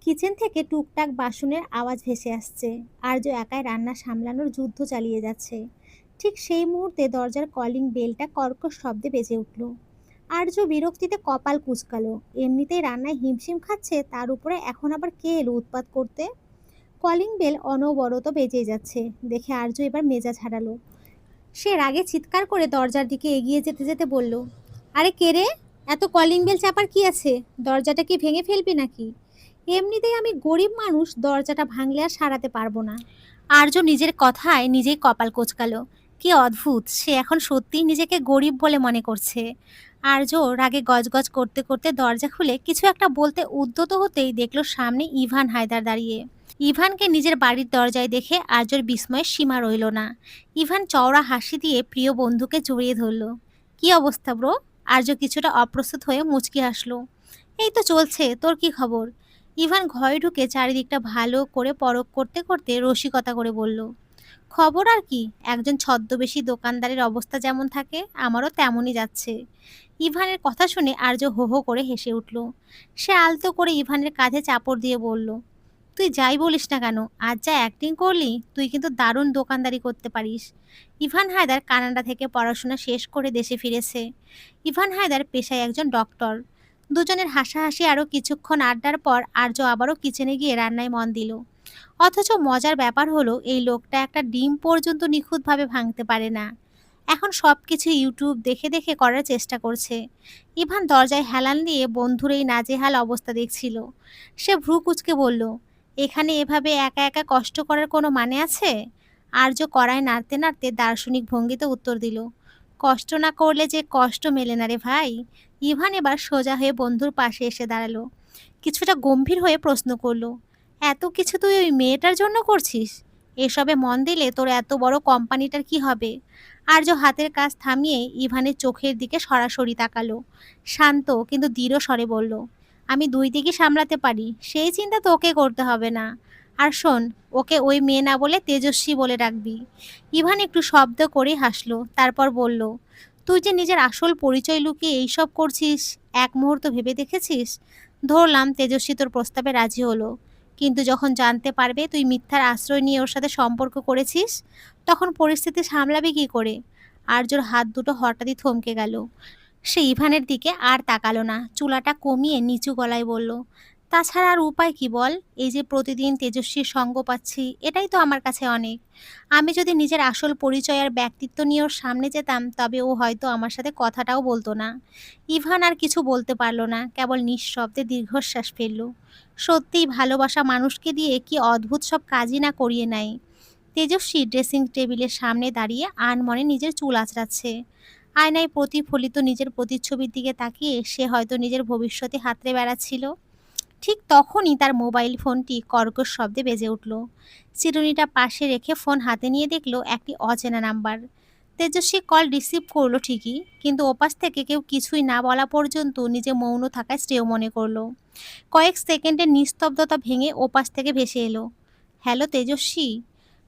Kitchen থেকে টুকটাক বাসনের আওয়াজ ভেসে আসছে। আর্য একাই রান্না সামলানোর যুদ্ধ চালিয়ে যাচ্ছে। ঠিক সেই মুহূর্তে দরজার কলিং বেলটা কর্কশ শব্দে বেজে উঠল। আর্য বিরক্তিতে কপাল কুঁচকালো। এমনিতেই রান্নায় হিমশিম খাচ্ছে, তার উপরে এখন আবার কে এলো উৎপাত করতে। কলিং বেল অনবরত বেজেই যাচ্ছে। দেখে আর্য এবার মেজাজ হারালো। সে রাগে চিৎকার করে দরজার দিকে এগিয়ে যেতে যেতে বলল, আরে কে রে? এত কলিং বেল চাপার কি আছে? দরজাটা কি ভেঙে ফেলবি নাকি? এমনিতেই আমি গরিব মানুষ, দরজাটা ভাঙলে আর সারাতে পারবো না। আর্য নিজের কথায় নিজেই কপাল কোঁচকালো। কি অদ্ভুত, সে এখন সত্যিই নিজেকে গরিব বলে মনে করছে। আর্য রাগে গজগজ করতে করতে দরজা খুলে কিছু একটা বলতে উদ্যত হতেই দেখলো সামনে ইভান হায়দার দাঁড়িয়ে। ইভানকে নিজের বাড়ির দরজায় দেখে আর্যর বিস্ময়ের সীমা রইল না। ইভান চওড়া হাসি দিয়ে প্রিয় বন্ধুকে জড়িয়ে ধরল। কি অবস্থা ব্রো? আর্য কিছুটা অপ্রস্তুত হয়ে মুচকি হাসলো। এই তো চলছে, তোর কি খবর? ইভান ঘরে ঢুকে চারিদিকটা ভালো করে পরখ করতে করতে রসিকতা করে বলল, খবর আর কি, একজন ছদ্মবেশী দোকানদারের অবস্থা যেমন থাকে আমারও তেমনই যাচ্ছে। ইভানের কথা শুনে আর্য হো হো করে হেসে উঠল। সে আলতো করে ইভানের কাঁধে চাপড় দিয়ে বলল, তুই যাই বলিস না কেন, আজ যা অ্যাক্টিং করলি, তুই কিন্তু দারুণ দোকানদারি করতে পারিস। ইভান হায়দার কানাডা থেকে পড়াশোনা শেষ করে দেশে ফিরেছে। ইভান হায়দার পেশায় একজন ডক্টর। দুজনের হাসাহাসি আরও কিছুক্ষণ আড্ডার পর আর্য আবারও কিচেনে গিয়ে রান্নায় মন দিল। অথচ মজার ব্যাপার হলো এই লোকটা একটা ডিম পর্যন্ত নিখুঁতভাবে ভাঙতে পারে না। এখন সবকিছু ইউটিউব দেখে দেখে করার চেষ্টা করছে। ইভান দরজায় হেলান দিয়ে বন্ধুর এই নাজেহাল অবস্থা দেখছিল। সে ভ্রু কুঁচকে বলল, এখানে এভাবে একা একা কষ্ট করার কোনো মানে আছে? আর্য কড়ায় নাড়তে নাড়তে দার্শনিক ভঙ্গিতে উত্তর দিল, কষ্ট না করলে যে কষ্ট মেলে না রে ভাই। ইভান এবার সোজা হয়ে বন্ধুর পাশে এসে দাঁড়ালো। কিছুটা গম্ভীর হয়ে প্রশ্ন করলো, এত কিছু তুই ওই মেয়েটার জন্য করছিস? এসবে মন দিলে তোর এত বড় কোম্পানিটার কি হবে? আর্য হাতের কাজ থামিয়ে ইভানের চোখের দিকে সরাসরি তাকালো। শান্ত কিন্তু দৃঢ় স্বরে বলল, আমি দুই দিকই সামলাতে পারি, সেই চিন্তা তোকে করতে হবে না। আর শোন, ওকে ওই মেয়ে না বলে তেজস্বী বলে রাখবি। ইভান একটু শব্দ করে হাসলো, তারপর বলল, তুই যে নিজের আসল পরিচয় লুকিয়ে এইসব করছিস, এক মুহূর্ত ভেবে দেখেছিস? ধরলাম তেজস্বী তোর প্রস্তাবে রাজি হলো, কিন্তু যখন জানতে পারবে তুই মিথ্যার আশ্রয় নিয়ে ওর সাথে সম্পর্ক করেছিস, তখন পরিস্থিতি সামলাবি কি করে? আর্যর হাত দুটো হঠাৎই থমকে গেল। সে ইভানের দিকে আর তাকালো না, চুলাটা কমিয়ে নিচু গলায় বলল, তাছাড়া আর উপায় কি বল? এই যে প্রতিদিন তেজস্বীর সঙ্গ পাচ্ছি, এটাই তো আমার কাছে অনেক। আমি যদি নিজের আসল পরিচয় আর ব্যক্তিত্ব নিয়ে ওর সামনে যেতাম, তবে ও হয়তো আমার সাথে কথাটাও বলতো না। ইভান আর কিছু বলতে পারল না, কেবল নিঃশব্দে দীর্ঘশ্বাস ফেলল। সত্যিই ভালোবাসা মানুষকে দিয়ে কি অদ্ভুত সব কাজই না করিয়ে নেয়। তেজস্বী ড্রেসিং টেবিলের সামনে দাঁড়িয়ে আনমনে নিজের চুল আঁচড়াচ্ছে। আয়নায় প্রতিফলিত নিজের প্রতিচ্ছবির দিকে তাকিয়ে সে হয়তো নিজের ভবিষ্যতে হাতড়ে বেড়াচ্ছিল। ঠিক তখনই তার মোবাইল ফোনটি কর্কশ শব্দে বেজে উঠল। চিরুনিটা পাশে রেখে ফোন হাতে নিয়ে দেখল একটি অচেনা নাম্বার। তেজস্বী কল রিসিভ করলো ঠিকই, কিন্তু ওপাশ থেকে কেউ কিছুই না বলা পর্যন্ত নিজে মৌন থাকায় শ্রেয় মনে করলো। কয়েক সেকেন্ডের নিস্তব্ধতা ভেঙে ওপাশ থেকে ভেসে এলো, হ্যালো তেজস্বী।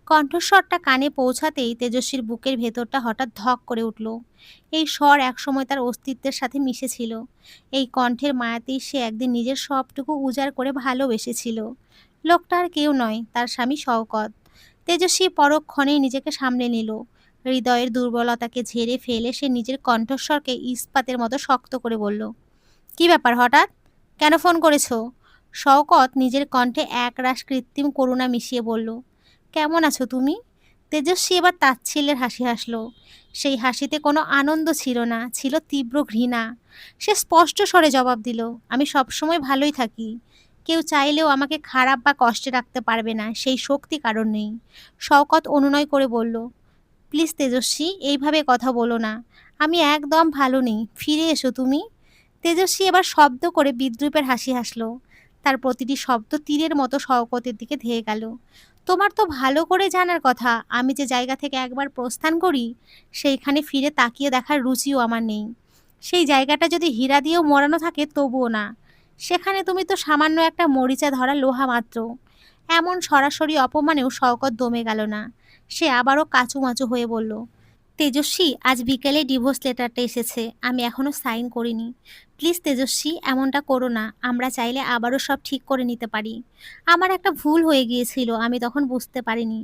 কণ্ঠস্বরটা কানে পৌঁছাতেই তেজস্বীর বুকের ভেতরটা হঠাৎ ধক করে উঠল। এই স্বর একসময় তার অস্তিত্বের সাথে মিশেছিল। এই কণ্ঠের মায়াতেই সে একদিন নিজের সবটুকু উজাড় করে ভালোবেসেছিল। লোকটা আর কেউ নয়, তার স্বামী শওকত। তেজস্বী পরক্ষণেই নিজেকে সামলে নিল। হৃদয়ের দুর্বলতাকে ঝেড়ে ফেলে সে নিজের কণ্ঠস্বরকে ইস্পাতের মতো শক্ত করে বলল, কি ব্যাপার হঠাৎ? কেন ফোন করেছো? শওকত নিজের কণ্ঠে একরাশ কৃত্রিম করুণা মিশিয়ে বলল, কেমন আছো তুমি? তেজস্বী এবার তাচ্ছিল্যের হাসি হাসল। সেই হাসিতে কোনো আনন্দ ছিল না, ছিল তীব্র ঘৃণা। সে স্পষ্ট স্বরে জবাব দিল, আমি সবসময় ভালোই থাকি। কেউ চাইলেও আমাকে খারাপ বা কষ্টে রাখতে পারবে না, সেই শক্তি কারণ নেই। শওকত অনুনয় করে বলল, প্লিজ তেজস্বী, এইভাবে কথা বলো না। আমি একদম ভালো নেই, ফিরে এসো তুমি। তেজস্বী এবার শব্দ করে বিদ্রূপের হাসি হাসল। তার প্রতিটি শব্দ তীরের মতো শওকতের দিকে ধেয়ে গেল। তোমার তো ভালো করে জানার কথা, আমি যে জায়গা থেকে একবার প্রস্থান করি, সেইখানে ফিরে তাকিয়ে দেখার রুচিও আমার নেই। সেই জায়গাটা যদি হীরা দিয়েও মোড়ানো থাকে তবুও না। সেখানে তুমি তো সামান্য একটা মরিচা ধরা লোহা মাত্র। এমন সরাসরি অপমানেও শওকত দমে গেল না। সে আবারও কাঁচুমাচু হয়ে বলল, তেজস্বী, আজ বিকেলে ডিভোর্স লেটারটা এসেছে, আমি এখনো সাইন করিনি। প্লিজ তেজস্বী, এমনটা করো না, আমরা চাইলে আবারও সব ঠিক করে নিতে পারি। আমার একটা ভুল হয়ে গিয়েছিল, আমি তখন বুঝতে পারিনি।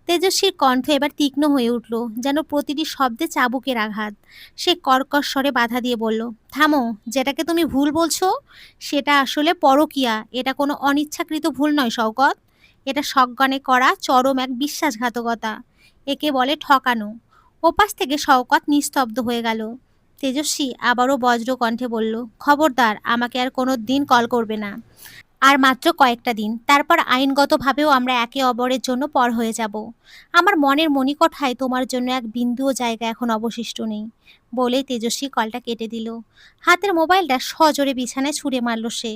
তেজস্বীর কণ্ঠ এবার তীক্ষ্ণ হয়ে উঠল, যেন প্রতিটি শব্দে চাবুকের আঘাত। সে কর্কশ স্বরে বাধা দিয়ে বলল, থামো। যেটাকে তুমি ভুল বলছো সেটা আসলে পরকীয়া। এটা কোনো অনিচ্ছাকৃত ভুল নয় শওকত। এটা সজ্ঞানে করা চরম এক বিশ্বাসঘাতকতা। একে বলে ঠকানো। ওপাশ থেকে শওকত নিস্তব্ধ হয়ে গেল। তেজস্বী আবারও বজ্র কণ্ঠে বলল, খবরদার, আমাকে আর কোনো দিন কল করবে না। আর মাত্র কয়েকটা দিন, তারপর আইনগতভাবেও আমরা একে অপরের জন্য পর হয়ে যাব। আমার মনের মণিকোঠায় তোমার জন্য এক বিন্দুও জায়গা এখন অবশিষ্ট নেই। বলেই তেজস্বী কলটা কেটে দিল। হাতের মোবাইলটা সজোরে বিছানায় ছুঁড়ে মারল সে।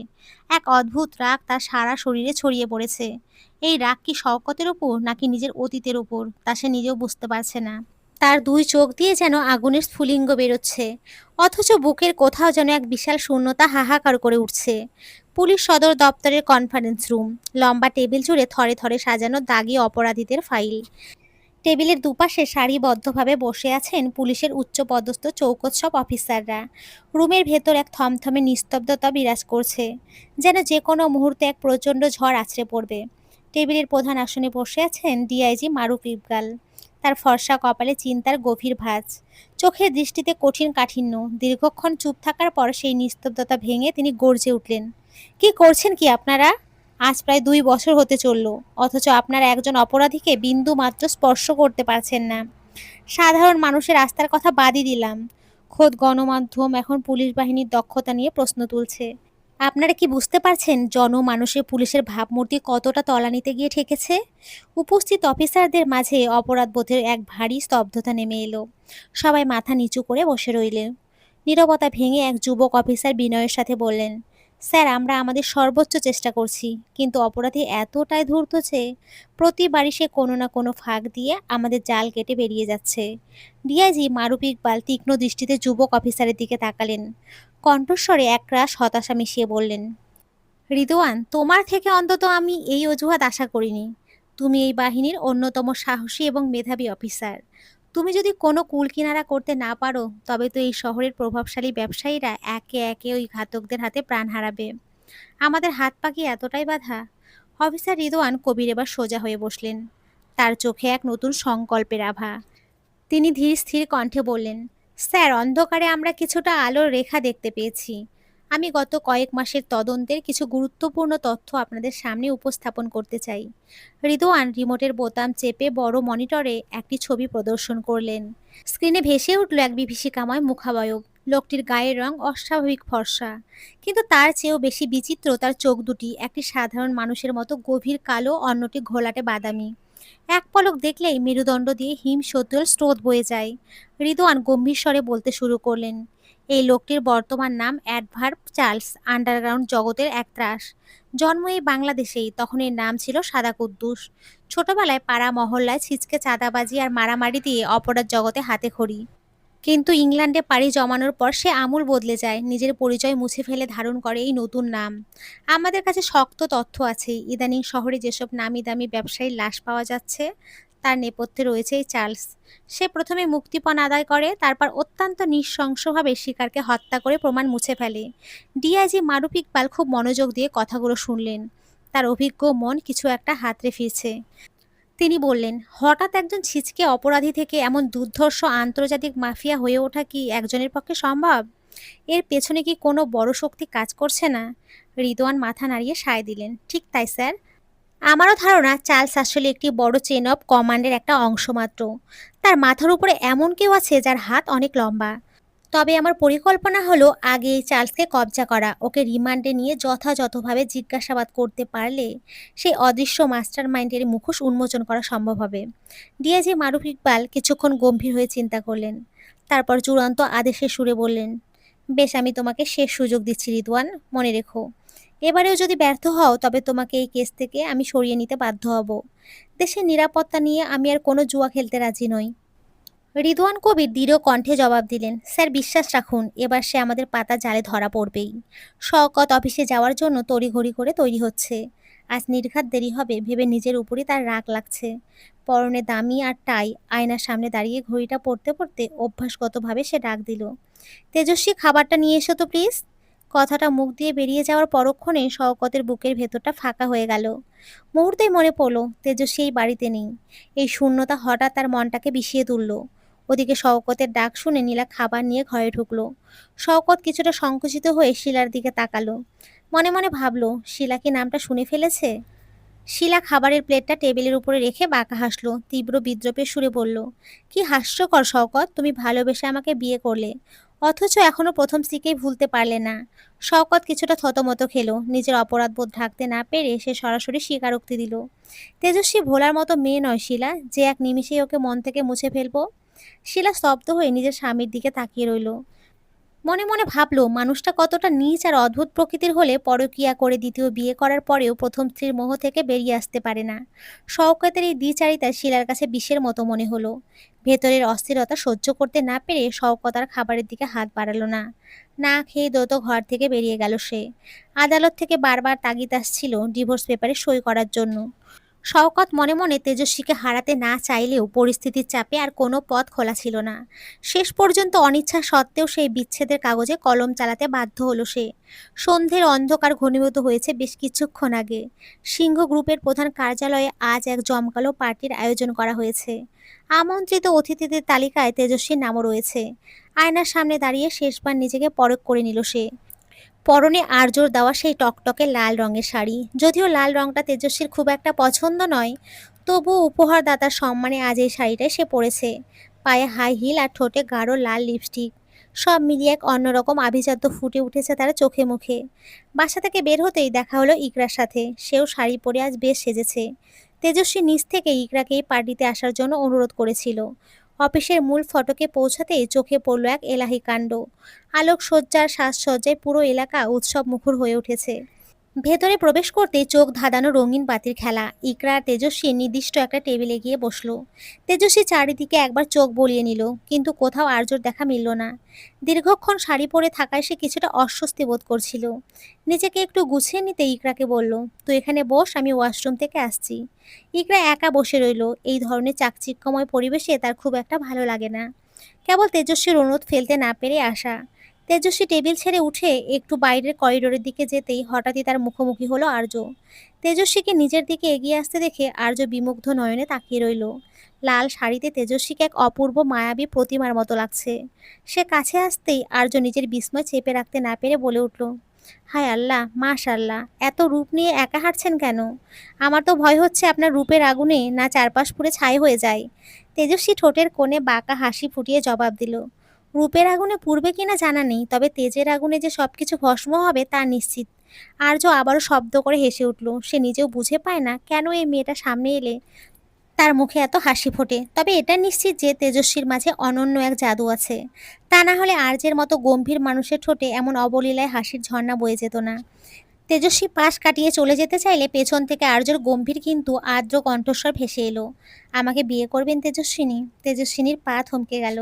এক অদ্ভুত রাগ তার সারা শরীরে ছড়িয়ে পড়েছে। এই রাগ কি শওকতের ওপর নাকি নিজের অতীতের ওপর, তা সে নিজেও বুঝতে পারছে না। তার দুই চোখ দিয়ে যেন আগুনের স্ফুলিঙ্গ বেরোচ্ছে, অথচ বুকের কোথাও যেন এক বিশাল শূন্যতা হাহাকার করে উঠছে। পুলিশ সদর দপ্তরের কনফারেন্স রুম। লম্বা টেবিল জুড়ে থরে থরে সাজানো দাগি অপরাধীদের ফাইল। টেবিলের দুপাশে সারিবদ্ধভাবে বসে আছেন পুলিশের উচ্চপদস্থ চৌকস সব অফিসাররা। রুমের ভেতর এক থমথমে নিস্তব্ধতা বিরাজ করছে, যেন যে কোনো মুহূর্তে এক প্রচণ্ড ঝড় আছড়ে পড়বে। টেবিলের প্রধান আসনে বসে আছেন ডিআইজি মারুফ ইকবাল। তার ফর্সা কপালে চিন্তার গভীর ভাঁজ, চোখের দৃষ্টিতে কঠিন কাঠিন্য। দীর্ঘক্ষণ চুপ থাকার পর সেই নিস্তব্ধতা ভেঙে তিনি গর্জে উঠলেন, কি করছেন কি আপনারা? আজ প্রায় 2 বছর হতে চলল, অথচ আপনারা একজন অপরাধীকে বিন্দু মাত্র স্পর্শ করতে পারছেন না। সাধারণ মানুষের আস্থার কথা বাদই দিলাম, খোদ গণমাধ্যম এখন পুলিশ বাহিনীর দক্ষতা নিয়ে প্রশ্ন তুলছে। আপনারা কি বুঝতে পারছেন জনমানুষে পুলিশের ভাবমূর্তি কতটা তলানিতে গিয়ে ঠেকেছে? উপস্থিত অফিসারদের মাঝে অপরাধবোধের এক ভারী স্তব্ধতা নেমে এলো। সবাই মাথা নিচু করে বসে রইলেন। নীরবতা ভেঙে এক যুবক অফিসার বিনয়ের সাথে বললেন, স্যার, আমরা আমাদের সর্বোচ্চ চেষ্টা করছি, কিন্তু অপরাধী এতটাই ধূর্ত যে প্রতিবারই সে কোনো না কোনো ফাঁক দিয়ে আমাদের জাল কেটে বেরিয়ে যাচ্ছে। ডিআইজি মারুফ ইকবাল তীক্ষ্ণ দৃষ্টিতে যুবক অফিসারের দিকে তাকালেন। কণ্ঠস্বরে একরাশ হতাশা মিশিয়ে বললেন, রিদওয়ান, তোমার থেকে অন্তত আমি এই অজুহাত আশা করিনি। তুমি এই বাহিনীর অন্যতম সাহসী এবং মেধাবী অফিসার। তুমি যদি কোনো কুলকিনারা করতে না পারো, তবে তো এই শহরের প্রভাবশালী ব্যবসায়ীরা একে একে ওই ঘাতকদের হাতে প্রাণ হারাবে। আমাদের হাত পা কি এতটাই বাঁধা? অফিসার রিদওয়ান কবির এবার সোজা হয়ে বসলেন। তার চোখে এক নতুন সংকল্পের আভা। তিনি ধীর স্থির কণ্ঠে বললেন, স্যার, অন্ধকারে আমরা কিছুটা আলোর রেখা দেখতে পেয়েছি। আমি গত কয়েক মাসের তদন্তের কিছু গুরুত্বপূর্ণ তথ্য আপনাদের সামনে উপস্থাপন করতে চাই। রিদওয়ান রিমোটের বোতাম চেপে বড় মনিটরে একটি ছবি প্রদর্শন করলেন। স্ক্রিনে ভেসে উঠল এক বিভীষিকাময় মুখাবয়ব। লোকটির গায়ের রং অস্বাভাবিক ফর্সা, কিন্তু তার চেয়েও বেশি বিচিত্র তার চোখ দুটি। একটি সাধারণ মানুষের মতো গভীর কালো, অন্যটি ঘোলাটে বাদামি। এক পলক দেখলেই মেরুদণ্ড দিয়ে হিমশীতল স্রোত বয়ে যায়। রিদওয়ান গম্ভীর স্বরে বলতে শুরু করলেন, এই লোকটির বর্তমান নাম অ্যাডভার্ব চার্লস, আন্ডারগ্রাউন্ড জগতের এক ত্রাস। জন্ম এই বাংলাদেশেই, তখন এর নাম ছিল সাদা কুদ্দুস। ছোটবেলায় পাড়া মহল্লায় ছিচকে চাঁদাবাজি আর মারামারি দিয়ে অপরাধ জগতে হাতে খড়ি। কিন্তু ইংল্যান্ডে পাড়ি জমানোর পর সে আমূল বদলে যায়, নিজের পরিচয় মুছে ফেলে ধারণ করে এই নতুন নাম। আমাদের কাছে শক্ত তথ্য আছে, ইদানিং শহরে যেসব নামি দামি ব্যবসায়ীর লাশ পাওয়া যাচ্ছে, তার নেপথ্যে রয়েছে এই চার্লস। সে প্রথমে মুক্তিপণ আদায় করে, তারপর অত্যন্ত নৃশংসভাবে শিকারকে হত্যা করে প্রমাণ মুছে ফেলে। ডিআইজি মারুফ ইকবাল খুব মনোযোগ দিয়ে কথাগুলো শুনলেন। তার অভিজ্ঞ মন কিছু একটা হাতড়ে ফিরছে। তিনি বললেন, হঠাৎ একজন ছিচকে অপরাধী থেকে এমন দুর্ধর্ষ আন্তর্জাতিক মাফিয়া হয়ে ওঠা কি একজনের পক্ষে সম্ভব? এর পেছনে কি কোনো বড় শক্তি কাজ করছে না? রিদওয়ান মাথা নাড়িয়ে সায় দিলেন, ঠিক তাই স্যার। আমারও ধারণা চার্লস আসলে একটি বড় চেন অফ কমান্ডের একটা অংশ মাত্র। তার মাথার উপরে এমন কেউ আছে যার হাত অনেক লম্বা। তবে আমার পরিকল্পনা হলো আগে এই চার্লসকে কবজা করা, ওকে রিমান্ডে নিয়ে যথাযথভাবে জিজ্ঞাসাবাদ করতে পারলে সেই অদৃশ্য মাস্টার মাইন্ডের মুখোশ উন্মোচন করা সম্ভব হবে। ডিআইজি মারুফ ইকবাল কিছুক্ষণ গম্ভীর হয়ে চিন্তা করলেন। তারপর চূড়ান্ত আদেশের সুরে বললেন, বেশ, আমি তোমাকে শেষ সুযোগ দিচ্ছি রিদওয়ান। মনে রেখো, এবারেও যদি ব্যর্থ হও তবে তোমাকে এই কেস থেকে আমি সরিয়ে নিতে বাধ্য হব। দেশের নিরাপত্তা নিয়ে আমি আর কোনো জুয়া খেলতে রাজি নই। রিদওয়ান কবির দৃঢ় কণ্ঠে জবাব দিলেন, স্যার, বিশ্বাস রাখুন, এবার সে আমাদের পাতা জালে ধরা পড়বেই। শওকত অফিসে যাওয়ার জন্য তড়িঘড়ি করে তৈরি হচ্ছে। আজ নির্ঘাত দেরি হবে ভেবে নিজের উপরই তার রাগ লাগছে। পরনে দামি আর টাই, আয়নার সামনে দাঁড়িয়ে ঘড়িটা পড়তে পড়তে অভ্যাসগতভাবে সে ডাক দিল, তেজস্বী, খাবারটা নিয়ে এসো তো প্লিজ। কথাটা মুখ দিয়ে বেরিয়ে যাওয়ার পরক্ষণে শওকতের বুকের ভেতরটা ফাঁকা হয়ে গেল। মুহূর্তেই মনে পড়ল তেজস্বী এই বাড়িতে নেই। এই শূন্যতা হঠাৎ তার মনটাকে বিষিয়ে তুলল। ওদিকে শওকতের ডাক শুনে নীলা খাবার নিয়ে ঘরে ঢুকলো। শওকত কিছুটা সংকুচিত হয়ে শিলার দিকে তাকালো। মনে মনে ভাবলো, শিলা কি নামটা শুনে ফেলেছে? শিলা খাবারের প্লেটটা টেবিলের উপরে রেখে বাঁকা হাসলো, তীব্র বিদ্রূপের সুরে বলল, কি হাস্যকর শওকত, তুমি ভালোবেসে আমাকে বিয়ে করলে, অথচ এখনো প্রথম স্ত্রীকেই ভুলতে পারলে না। শওকত কিছুটা থতমত খেলো, নিজের অপরাধবোধ ঢাকতে না পেরে সে সরাসরি স্বীকারোক্তি দিল, তেজস্বী ভোলার মতো মেয়ে নয় শিলা, যে এক নিমিষেই ওকে মন থেকে মুছে ফেলবো। শিলা স্তব্ধ হয়ে নিজের স্বামীর দিকে তাকিয়ে রইল। মনে মনে ভাবলো, মানুষটা কতটা নীচ আর অদ্ভুত প্রকৃতির হলে পরকীয়া করে দ্বিতীয় বিয়ে করার পরেও প্রথম স্ত্রীর মোহ থেকে বেরিয়ে আসতে পারে না। শওকতের এই দ্বিচারিতা শিলার কাছে বিষের মতো মনে হলো। ভেতরের অস্থিরতা সহ্য করতে না পেরে শওকত আর খাবারের দিকে হাত বাড়ালো না। না খেয়ে দ্রুত ঘর থেকে বেরিয়ে গেল সে। আদালত থেকে বারবার তাগিদ আসছিল ডিভোর্স পেপারে সই করার জন্য। শওকত মনে মনে তেজস্বীকে হারাতে না চাইলেও পরিস্থিতির চাপে আর কোনো পথ খোলা ছিল না। শেষ পর্যন্ত অনিচ্ছা সত্ত্বেও সেই বিচ্ছেদের কাগজে কলম চালাতে বাধ্য হলো সে। সন্ধ্যের অন্ধকার ঘনীভূত হয়েছে বেশ কিছুক্ষণ আগে। সিংহ গ্রুপের প্রধান কার্যালয়ে আজ এক জমকালো পার্টির আয়োজন করা হয়েছে। আমন্ত্রিত অতিথিদের তালিকায় তেজস্বীর নামও রয়েছে। আয়নার সামনে দাঁড়িয়ে শেষবার নিজেকে পরখ করে নিল সে। পরনে আরজোর দেওয়া সেই টকটকে লাল রঙের শাড়ি, যদিও লাল রঙটা তেজস্বীর খুব একটা পছন্দ নয়, তবুও উপহারদাতার সম্মানে আজ এই শাড়িটাই সে পরেছে। পায়ে হাই হিল আর ঠোঁটে গাঢ় লাল লিপস্টিক, সব মিলিয়ে এক অন্যরকম আভিজাত্য ফুটে উঠেছে তার চোখে মুখে। বাসা থেকে বের হতেই দেখা হলো ইকরার সাথে, সেও শাড়ি পরে আজ বেশ সেজেছে। তেজস্বী নিজ থেকে ইকরাকে এই পার্টিতে আসার জন্য অনুরোধ করেছিল। অফিসের মূল ফটকে পৌঁছাতেই চোখে পড়ল এক এলাহি কাণ্ড। আলোকসজ্জার সাজসজ্জায় পুরো এলাকা উৎসব মুখর হয়ে উঠেছে। ভেতরে প্রবেশ করতেই চোখ ধাঁধানো রঙিন বাতির খেলা। ইকরা আর তেজস্বী নির্দিষ্ট একটা টেবিলে গিয়ে বসলো। তেজস্বী চারিদিকে একবার চোখ বলিয়ে নিল, কিন্তু কোথাও আর্যর দেখা মিলল না। দীর্ঘক্ষণ শাড়ি পরে থাকায় সে কিছুটা অস্বস্তি বোধ করছিল। নিজেকে একটু গুছিয়ে নিতে ইকরাকে বলল, তুই এখানে বস, আমি ওয়াশরুম থেকে আসছি। ইকরা একা বসে রইল। এই ধরনের চাকচিক্যময় পরিবেশে তার খুব একটা ভালো লাগে না। কেবল তেজস্বীর অনুরোধ ফেলতে না পেরে আসা। তেজস্বী টেবিল ছেড়ে উঠে একটু বাইরের করিডোরের দিকে যেতেই হঠাৎই তার মুখোমুখি হলো আর্য। তেজস্বীকে নিজের দিকে এগিয়ে আসতে দেখে আর্য বিমুগ্ধ নয়নে তাকিয়ে রইল। লাল শাড়িতে তেজস্বীকে এক অপূর্ব মায়াবী প্রতিমার মতো লাগছে। সে কাছে আসতেই আর্য নিজের বিস্ময় চেপে রাখতে না পেরে বলে উঠল, হায় আল্লাহ, মাশাআল্লাহ, এত রূপ নিয়ে একা হাঁটছেন কেন? আমার তো ভয় হচ্ছে আপনার রূপের আগুনে না চারপাশ পুড়ে ছাই হয়ে যায়। তেজস্বী ঠোঁটের কোণে বাঁকা হাসি ফুটিয়ে জবাব দিল, রূপের আগুনে পুড়বে কিনা জানা নেই, তবে তেজের আগুনে যে সবকিছু ভস্ম হবে তা নিশ্চিত। আর্য আবারও শব্দ করে হেসে উঠল। সে নিজেও বুঝে পায় না কেন এই মেয়েটা সামনে এলে তার মুখে এত হাসি ফোটে। তবে এটা নিশ্চিত যে তেজস্বীর মাঝে অনন্য এক জাদু আছে। তা না হলে আর্যের মতো গম্ভীর মানুষের ঠোঁটে এমন অবলীলায় হাসির ঝর্ণা বয়ে যেত না। তেজস্বী পাশ কাটিয়ে চলে যেতে চাইলে পেছন থেকে আর্যর গম্ভীর কিন্তু আর্দ্র কণ্ঠস্বর ভেসে এলো, আমাকে বিয়ে করবেন তেজস্বিনী? তেজস্বিনীর পা থমকে গেল।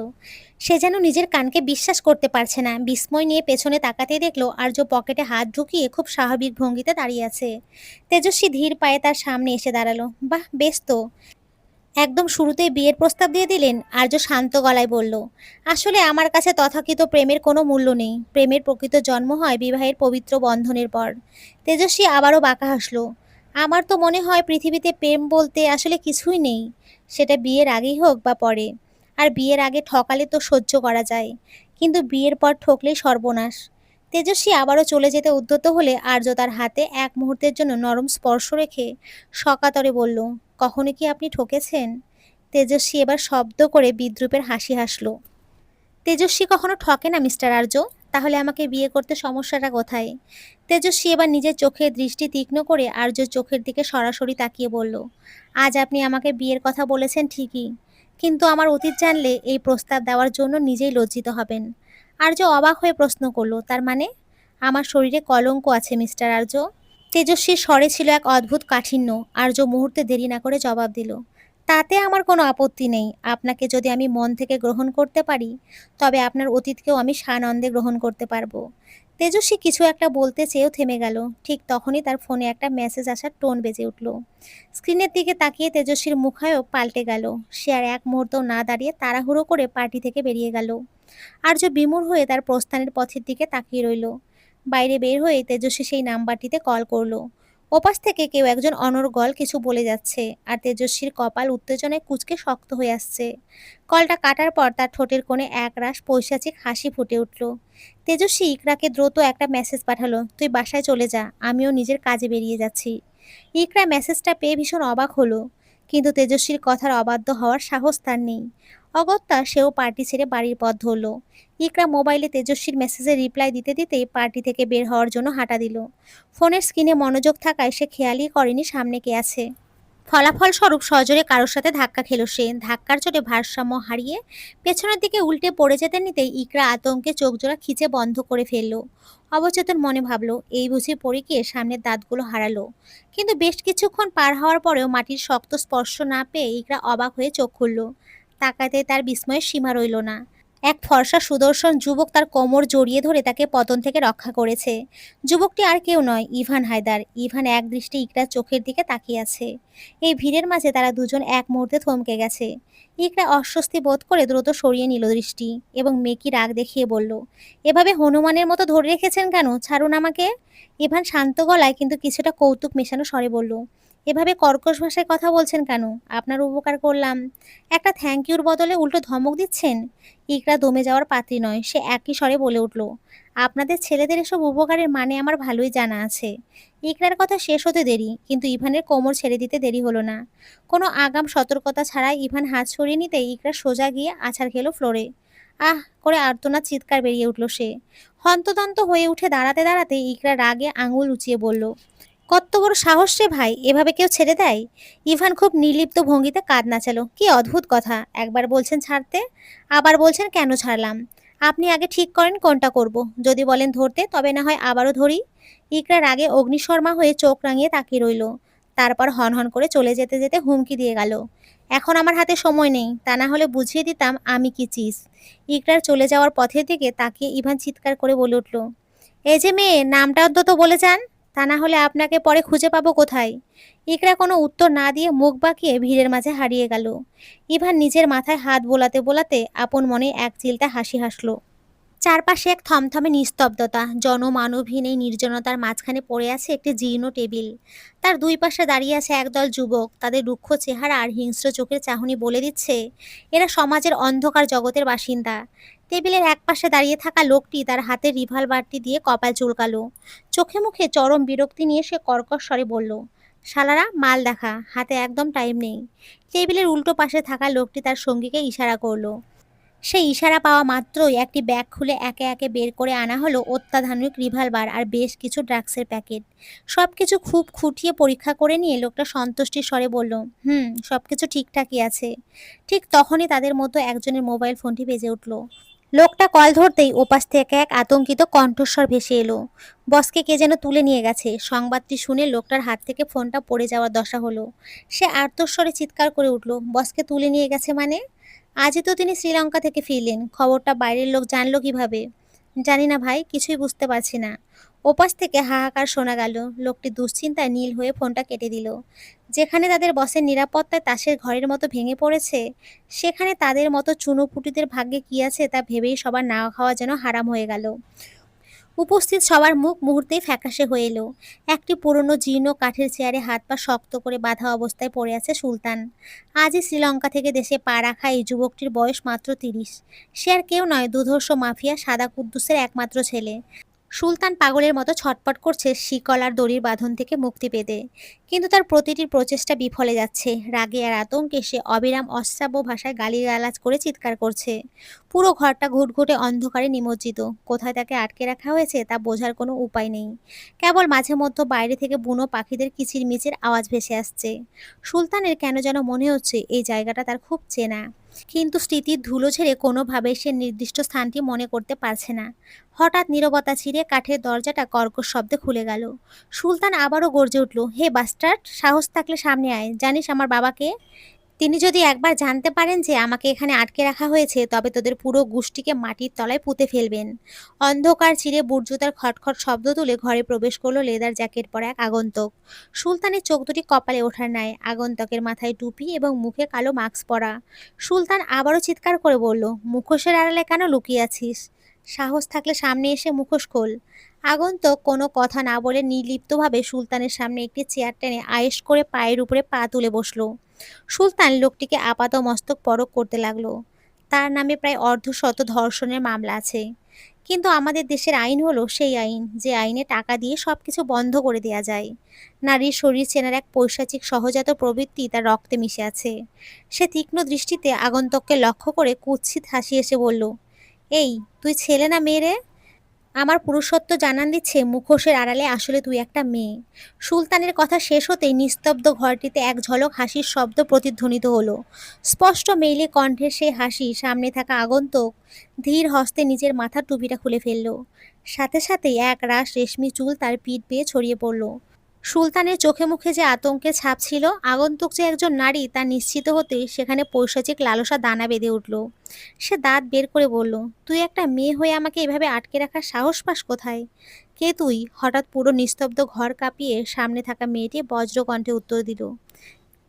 সে যেন নিজের কানকে বিশ্বাস করতে পারছে না। বিস্ময় নিয়ে পেছনে তাকাতেই দেখলো আর্য পকেটে হাত ঢুকিয়ে খুব স্বাভাবিক ভঙ্গিতে দাঁড়িয়ে আছে। তেজস্বী ধীর পায়ে তার সামনে এসে দাঁড়ালো। বাহ, বেশ তো। একদম শুরুতেই বিয়ের প্রস্তাব দিয়ে দিলেন, আর্য শান্ত গলায় বলল, আসলে আমার কাছে তথাকথিত প্রেমের কোনো মূল্য নেই। প্রেমের প্রকৃত জন্ম হয় বিবাহের পবিত্র বন্ধনের পর। তেজস্বী আবারও বাঁকা হাসলো। আমার তো মনে হয় পৃথিবীতে প্রেম বলতে আসলে কিছুই নেই, সেটা বিয়ের আগেই হোক বা পরে। আর বিয়ের আগে ঠকালে তো সহ্য করা যায়, কিন্তু বিয়ের পর ঠকলেই সর্বনাশ। তেজস্বী আবারও চলে যেতে উদ্যত হলে আর্য তার হাতে এক মুহূর্তের জন্য নরম স্পর্শ রেখে শকাতরে বলল, কখনো কি আপনি ঠকেছেন? তেজস্বী এবার শব্দ করে বিদ্রূপের হাসি হাসল। তেজস্বী কখনো ঠকে না মিস্টার আর্য, তাহলে আমাকে বিয়ে করতে সমস্যাটা কোথায়? তেজস্বী এবার নিজের চোখের দৃষ্টি তীক্ষ্ণ করে আর্যর চোখের দিকে সরাসরি তাকিয়ে বলল, আজ আপনি আমাকে বিয়ের কথা বলেছেন ঠিকই, কিন্তু আমার অতীত জানলে এই প্রস্তাব দেওয়ার জন্য নিজেই লজ্জিত হবেন। আর্য অবাক হয়ে প্রশ্ন করল, তার মানে? আমার শরীরে কলঙ্ক আছে মিস্টার আর্য। তেজস্বীর স্বরে ছিল এক অদ্ভুত কাঠিন্য। আর্য মুহূর্তে দেরি না করে জবাব দিল, তাতে আমার কোনো আপত্তি নেই। আপনাকে যদি আমি মন থেকে গ্রহণ করতে পারি, তবে আপনার অতীতকেও আমি সানন্দে গ্রহণ করতে পারবো। তেজস্বী কিছু একটা বলতে চেয়েও থেমে গেল। ঠিক তখনই তার ফোনে একটা মেসেজ আসার টোন বেজে উঠল। স্ক্রিনের দিকে তাকিয়ে তেজস্বীর মুখায়ও পাল্টে গেল। সে আর এক মুহূর্ত না দাঁড়িয়ে তাড়াহুড়ো করে পার্টি থেকে বেরিয়ে গেল। আর্য বিমূঢ় হয়ে তার প্রস্থানের পথের দিকে তাকিয়ে রইল। বাইরে বের হয়ে তেজস্বী সেই নাম্বারটিতে কল করলো। ওপাশ থেকে কেউ একজন অনর্গল কিছু বলে যাচ্ছে, আর তেজস্বীর কপাল উত্তেজনায় কুঁচকে শক্ত হয়ে আসছে। কলটা কাটার পর তার ঠোঁটের কোণে একরাশ পৈশাচিক হাসি ফুটে উঠল। তেজস্বী ইকরাকে দ্রুত একটা মেসেজ পাঠালো, তুই বাসায় চলে যা, আমিও নিজের কাজে বেরিয়ে যাচ্ছি। ইকরা মেসেজটা পেয়ে ভীষণ অবাক হলো, কিন্তু তেজস্বীর কথার অবাধ্য হওয়ার সাহস তার নেই। অগত্যা সেও পার্টি ছেড়ে বাড়ির পথ ধরল। ইকরা মোবাইলে তেজস্বীর মেসেজের রিপ্লাই দিতে দিতেই পার্টি থেকে বের হওয়ার জন্য হাঁটা দিল। ফোনের স্ক্রিনে মনোযোগ থাকায় সে খেয়ালই করেনি সামনে কে আছে। ফলাফলস্বরূপ সজোরে কারোর সাথে ধাক্কা খেল সে। ধাক্কার চোটে ভারসাম্য হারিয়ে পেছনের দিকে উল্টে পড়ে যেতে নিতেই ইকরা আতঙ্কে চোখজোড়া খিচে বন্ধ করে ফেলল। অবচেতন মনে ভাবল, এই বুঝি পড়ে গিয়ে সামনের দাঁতগুলো হারালো। কিন্তু বেশ কিছুক্ষণ পার হওয়ার পরেও মাটির শক্ত স্পর্শ না পেয়ে ইকরা অবাক হয়ে চোখ খুলল। তাকাতে তার বিস্ময়ের সীমা রইল না। এক ফর্সা সুদর্শন যুবক তার কোমর জড়িয়ে ধরে তাকে পতন থেকে রক্ষা করেছে। যুবকটি আর কেউ নয়, ইভান হায়দার। ইভান এক দৃষ্টি ইকরার চোখের দিকে তাকিয়ে আছে। এই ভিড়ের মাঝে তারা দুজন এক মুহূর্তে থমকে গেছে। ইকরা অস্বস্তি বোধ করে দ্রুত সরিয়ে নিল দৃষ্টি এবং মেকি রাগ দেখিয়ে বলল, এভাবে হনুমানের মতো ধরে রেখেছেন কেন? ছাড়ুন আমাকে। ইভান শান্ত গলায় কিন্তু কিছুটা কৌতুক মেশানো স্বরে বলল, এভাবে কর্কশ ভাষায় কথা বলছেন কেন? আপনার উপকার করলাম। একটা থ্যাংক ইউর বদলে উল্টো ধমক দিচ্ছেন। ইকরা দমে যাওয়ার পাত্রী নয়, সে একই স্বরে বলে উঠল, আপনাদের ছেলেদের এসব উপকারের মানে আমার ভালোই জানা আছে। ইকরার কথা শেষ হতে দেরি, কিন্তু ইভানের কোমর ছেড়ে দিতে দেরি হলো না। কোনো আগাম সতর্কতা ছাড়াই ইভান হাত সরিয়ে নিতে ইকরা সোজা গিয়ে আছাড় খেলো ফ্লোরে। আহ করে আর্তনাদ চিৎকার বেরিয়ে উঠল সে। হন্তদন্ত হয়ে উঠে দাঁড়াতে দাঁড়াতে ইকরা রাগে আঙুল উঁচিয়ে বলল, কত বড় সাহস রে ভাই, এভাবে কেউ ছেড়ে দেয়? ইভান খুব নির্লিপ্ত ভঙ্গিতে কাঁধ নাচালো। কি অদ্ভুত কথা, একবার বলছেন ছাড়তে, আবার বলছেন কেন ছাড়লাম। আপনি আগে ঠিক করেন কোনটা করব। যদি বলেন ধরতে, তবে না হয় আবারও ধরি। ইকরার আগে অগ্নিশর্মা হয়ে চোখ রাঙিয়ে তাকিয়ে রইল। তারপর হনহন করে চলে যেতে যেতে হুমকি দিয়ে গেল, এখন আমার হাতে সময় নেই, তা না হলে বুঝিয়ে দিতাম আমি কি চিজ। ইকরার চলে যাওয়ার পথের দিকে তাকিয়ে ইভান চিৎকার করে বলে উঠল, এই যে মেয়ে, নামটা অন্তত বলে যান, তা না হলে আপনাকে পরে খুঁজে পাবো কোথায়? ইকরা কোনো উত্তর না দিয়ে মুখ বাঁকিয়ে ভিড়ের মাঝে হারিয়ে গেল। ইভান নিজের মাথায় হাত বোলাতে বোলাতে আপন মনে এক চিলটা হাসি হাসল। চারপাশে এক থমথমে নিস্তব্ধতা। জনমানবহীন এই নির্জনতার মাঝখানে পড়ে আছে একটি জীর্ণ টেবিল। তার দুই পাশে দাঁড়িয়ে আছে একদল যুবক। তাদের রুক্ষ চেহারা আর হিংস্র চোখের চাহনি বলে দিচ্ছে এরা সমাজের অন্ধকার জগতের বাসিন্দা। টেবিলের এক পাশে দাঁড়িয়ে থাকা লোকটি তার হাতের রিভলভারটি দিয়ে কপাল চুলকালো। চোখে মুখে চরম বিরক্তি নিয়ে সে কর্কশ স্বরে বলল, শালারা মাল দেখা, হাতে একদম টাইম নেই। টেবিলের উল্টো পাশে থাকা লোকটি তার সঙ্গীকে ইশারা করলো। সেই ইশারা পাওয়া মাত্রই একটি ব্যাগ খুলে একে একে বের করে আনা হলো অত্যাধুনিক রিভলভার আর বেশ কিছু ড্রাগসের প্যাকেট। সবকিছু খুব খুঁটিয়ে পরীক্ষা করে নিয়ে লোকটা সন্তুষ্টির স্বরে বলল, সবকিছু ঠিকঠাকই আছে। ঠিক তখনই তাদের মধ্যে একজনের মোবাইল ফোনটি বেজে উঠল। লোকটা কল ধরতেই ওপাশ থেকে এক আতঙ্কিত কণ্ঠস্বর ভেসে এলো, বসকে কে যেন তুলে নিয়ে গেছে। সংবাদটি শুনে লোকটার হাত থেকে ফোনটা পড়ে যাওয়ার দশা হলো। সে আর্তস্বরে চিৎকার করে উঠল, বসকে তুলে নিয়ে গেছে মানে? আজই তো তিনি শ্রীলঙ্কা থেকে ফিরলেন, খবরটা বাইরের লোক জানলো কিভাবে? জানি না ভাই, কিছুই বুঝতে পারছি না। ওপাশ থেকে হাহাকার শোনা গেল। লোকটি দুশ্চিন্তায় নীল হয়ে ফোনটা কেটে দিল। যেখানে তাদের বসের নিরাপত্তায় তাসের ঘরের মতো ভেঙে পড়েছে, সেখানে তাদের মতো চুনোপুটিদের ভাগ্যে কি আছে তা ভেবেই সবার না খাওয়া যেন হারাম হয়ে গেল। উপস্থিত সবার মুখ মুহূর্তেই ফ্যাকাশে হয়ে এলো। একটি পুরনো জীর্ণ কাঠের চেয়ারে হাত পা শক্ত করে বাঁধা অবস্থায় পড়ে আছে সুলতান। আজই শ্রীলঙ্কা থেকে দেশে পা রাখা এই যুবকটির বয়স মাত্র ৩০। সে আর কেউ নয়, দুধর্ষ মাফিয়া সাদা কুদ্দুসের একমাত্র ছেলে। সুলতান পাগলের মতো ছটপট করছে শিকল আর দড়ির বাঁধন থেকে মুক্তি পেতে, কিন্তু তার প্রতিটি প্রচেষ্টা বিফলে যাচ্ছে। রাগে আর আতঙ্কে সে অবিরাম অশ্রাব্য ভাষায় গালিগালাজ করে চিৎকার করছে। পুরো ঘরটা ঘুটঘুটে অন্ধকারে নিমজ্জিত। কোথায় তাকে আটকে রাখা হয়েছে তা বোঝার কোনো উপায় নেই। কেবল মাঝে মধ্যে বাইরে থেকে বুনো পাখিদের কিচিরমিচির আওয়াজ ভেসে আসছে। সুলতানের কেন যেন মনে হচ্ছে এই জায়গাটা তার খুব চেনা, কিন্তু স্মৃতির ধুলো ঝেড়ে কোনোভাবে সে নির্দিষ্ট স্থানটি মনে করতে পারছে না। হঠাৎ নীরবতা ছিঁড়ে কাঠের দরজাটা কর্কশ শব্দে খুলে গেল। সুলতান আবারও গর্জে উঠল, হে বাস্টার্ড, সাহস থাকলে সামনে আয়, জানিস আমার বাবাকে? তিনি যদি একবার জানতে পারেন যে আমাকে এখানে আটকে রাখা হয়েছে, তবে তোদের পুরো গোষ্ঠীকে মাটির তলায় পুঁতে ফেলবেন। অন্ধকার চিরে বুটজুতার খটখট শব্দ তুলে ঘরে প্রবেশ করলো লেদার জ্যাকেট পরা এক আগন্তুক। সুলতানের চোখ দুটি কপালে ওঠার ন্যায়, আগন্তুকের মাথায় টুপি এবং মুখে কালো মাস্ক পরা। সুলতান আবারও চিৎকার করে বলল, মুখোশের আড়ালে কেন লুকিয়ে আছিস? সাহস থাকলে সামনে এসে মুখোশ খোল। আগন্তুক কোনো কথা না বলে নির্লিপ্তভাবে সুলতানের সামনে একটি চেয়ার টেনে আয়েশ করে পায়ের উপরে পা তুলে বসলো। সুলতান লোকটিকে আপাতমস্তক পরখ করতে লাগলো। তার নামে প্রায় অর্ধশত ধর্ষণের মামলা আছে, কিন্তু আমাদের দেশের আইন হলো সেই আইন যে আইনে টাকা দিয়ে সবকিছু বন্ধ করে দেয়া যায়। নারীর শরীর চেনার এক পৈশাচিক সহজাত প্রবৃত্তি তার রক্তে মিশে আছে। সে তীক্ষ্ণ দৃষ্টিতে আগন্তককে লক্ষ্য করে কুৎসিত হাসি এসে বলল, এই, তুই ছেলে না মেয়ে রে? আমার পুরুষত্ব জানান দিচ্ছে মুখোশের আড়ালে আসলে তুই একটা মেয়ে। সুলতানের কথা শেষ হতেই নিস্তব্ধ ঘরটিতে এক ঝলক হাসির শব্দ প্রতিধ্বনিত হলো। স্পষ্ট মেইলে কণ্ঠের সেই হাসি সামনে থাকা আগন্তুক ধীর হস্তে নিজের মাথার টুপিটা খুলে ফেলল। সাথে সাথেই এক রাশ রেশমি চুল তার পিঠ বেয়ে ছড়িয়ে পড়ল। সুলতানের চোখে মুখে যে আতঙ্কের ছাপ ছিল, আগন্তুক যে একজন নারী তা নিশ্চিত হতেই সেখানে পৈশাচিক লালসা দানা বেঁধে উঠল। সে দাঁত বের করে বলল, তুই একটা মেয়ে হয়ে আমাকে এভাবে আটকে রাখার সাহস পাস কোথায়? কে তুই? হঠাৎ পুরো নিস্তব্ধ ঘর কাঁপিয়ে সামনে থাকা মেয়েটি বজ্রকণ্ঠে উত্তর দিল,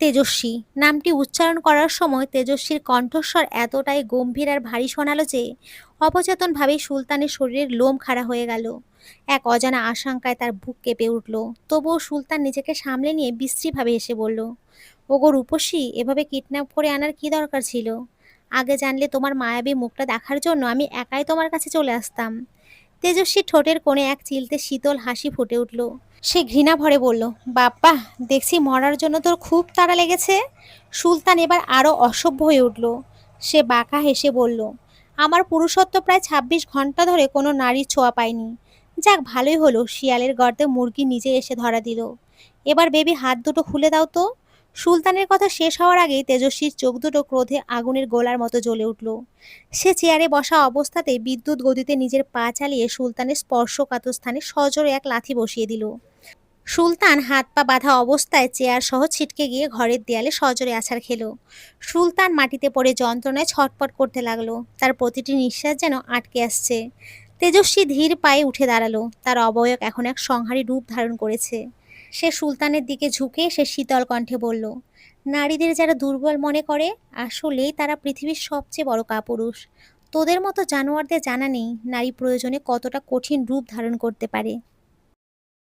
তেজস্বী। নামটি উচ্চারণ করার সময় তেজস্বীর কণ্ঠস্বর এতটাই গম্ভীর আর ভারী শোনালো যে অবচেতনভাবেই সুলতানের শরীরের লোম খাড়া হয়ে গেল। এক অজানা আশঙ্কায় তার বুক কেঁপে উঠল। তবুও সুলতান নিজেকে সামলে নিয়ে বিশ্রীভাবে হেসে বলল, ওগো রূপসী, এভাবে কিডন্যাপ করে আনার কি দরকার ছিল? আগে জানলে তোমার মায়াবী মুখটা দেখার জন্য আমি একাই তোমার কাছে চলে আসতাম। তেজস্বী ঠোঁটের কোণে এক চিলতে শীতল হাসি ফুটে উঠল। সে ঘৃণা ভরে বলল, বাপ্পা, দেখছি মরার জন্য তোর খুব তাড়া লেগেছে। সুলতান এবার আরও অসভ্য হয়ে উঠল। সে বাঁকা হেসে বলল, আমার পুরুষত্ব প্রায় ২৬ ঘন্টা ধরে কোনো নারীর ছোঁয়া পায়নি। যাক, ভালোই হলো, শিয়ালের গর্তে মুরগি নিজে এসে ধরা দিল। এবার বেবি হাত দুটো খুলে দাও তো। সুলতানের কথা শেষ হওয়ার আগেই তেজস্বীর চোখ দুটো ক্রোধে আগুনের গোলার মতো জ্বলে উঠল। সে চেয়ারে বসা অবস্থাতেই বিদ্যুৎ গতিতে নিজের পা চালিয়ে সুলতানের স্পর্শকাতর স্থানে সজোরে এক লাথি বসিয়ে দিল। সুলতান হাত পা বাঁধা অবস্থায় চেয়ার সহ ছিটকে গিয়ে ঘরের দেয়ালে সজোরে আছাড় খেল। সুলতান মাটিতে পড়ে যন্ত্রণায় ছটপট করতে লাগলো। তার প্রতিটি নিঃশ্বাস যেন আটকে আসছে। তেজস্বী ধীর পায়ে উঠে দাঁড়ালো। তার অবয়ব এখন এক সংহারী রূপ ধারণ করেছে। সে সুলতানের দিকে ঝুঁকে সে শীতল কণ্ঠে বলল, নারীদের যারা দুর্বল মনে করে, আসলেই তারা পৃথিবীর সবচেয়ে বড় কাপুরুষ। তোদের মতো জানোয়ারদের জানা নেই নারী প্রয়োজনে কতটা কঠিন রূপ ধারণ করতে পারে।